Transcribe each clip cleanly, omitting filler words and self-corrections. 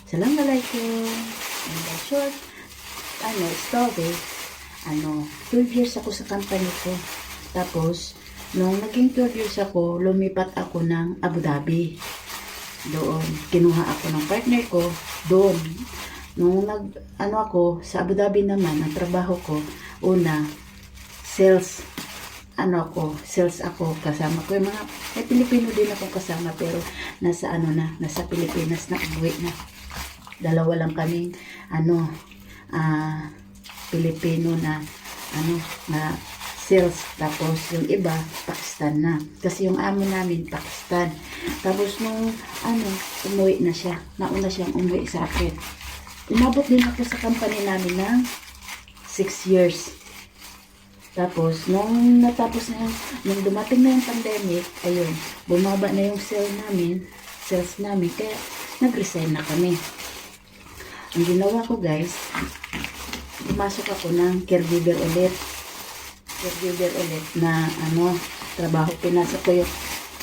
Assalamualaikum. And the short, story, 12 years ako sa company ko. Tapos, nung naging 12 years ako, lumipat ako ng Abu Dhabi. Doon, kinuha ako ng partner ko, doon. Nung ako, sa Abu Dhabi naman, ang trabaho ko, una, sales, sales ako, kasama ko yung mga, may Pilipino din ako kasama, pero nasa Pilipinas na, umuwi na. Dalawa lang kaming, Pilipino na, na sales. Tapos yung iba, Pakistan na. Kasi yung amo namin, Pakistan. Tapos nung, umuwi na siya. Nauna siyang umuwi sa akin. Umabot din ako sa company namin ng 6 years. Tapos, nung natapos na nung dumating na yung pandemic, ayun, bumaba na yung sales namin, kaya nag-resign na kami. Ang ginawa ko, guys, pumasok ako ng caregiver ulit na trabaho. Pinasok ko yung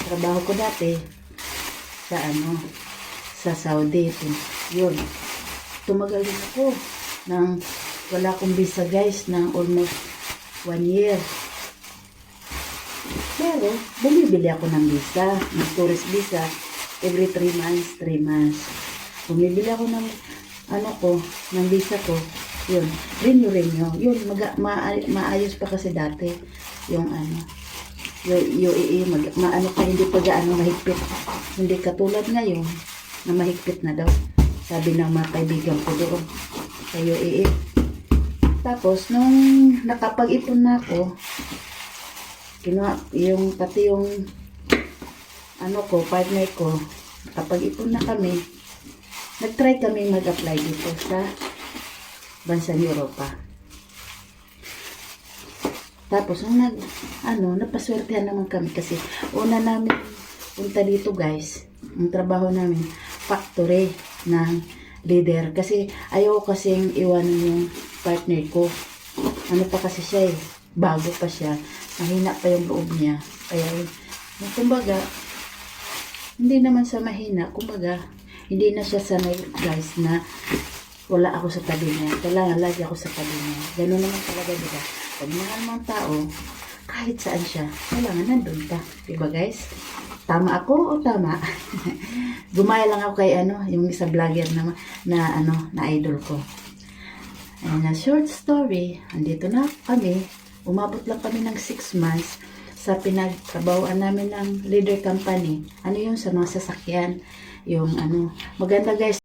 trabaho ko dati sa Saudi. Yun, tumagal din ako nang wala akong visa, guys, ng almost 1 year. Pero bumibili ako ng visa, ng tourist visa, every 3 months. Bumibili ako ng ng visa ko. Yun, renew. Yun, maayos pa kasi dati yung UAE, hindi pa gaano mahigpit. Hindi katulad ngayon na mahigpit na daw. Sabi ng mga kaibigan ko doon sa UAE. Tapos, nung nakapag-ipon na ako, pati yung partner ko, nakapag-ipon na kami, nag-try kami mag-apply dito sa bansang Europa. Tapos, napaswertehan naman kami kasi una namin punta dito, guys, ang trabaho namin, factory ng leader. Kasi ayaw kasing iwanan yung partner ko. Pa kasi siya bago pa siya. Mahina pa yung loob niya. Kaya, kumbaga, hindi naman sa mahina. Kumbaga, hindi na siya sanay, guys, na wala ako sa tabi niya. Kailangan lagi ako sa tabi niya. Ganun naman talaga, diba? Pag mahal mga tao, kahit saan siya, kailangan nandun ka. Diba, guys? Tama ako o tama? Gumaya lang ako kay yung isa vlogger na idol ko. And a short story, andito na kami. Umabot lang kami ng 6 months sa pinagtrabahoan namin ng leader company. Yung sa mga sasakyan, yung maganda, guys.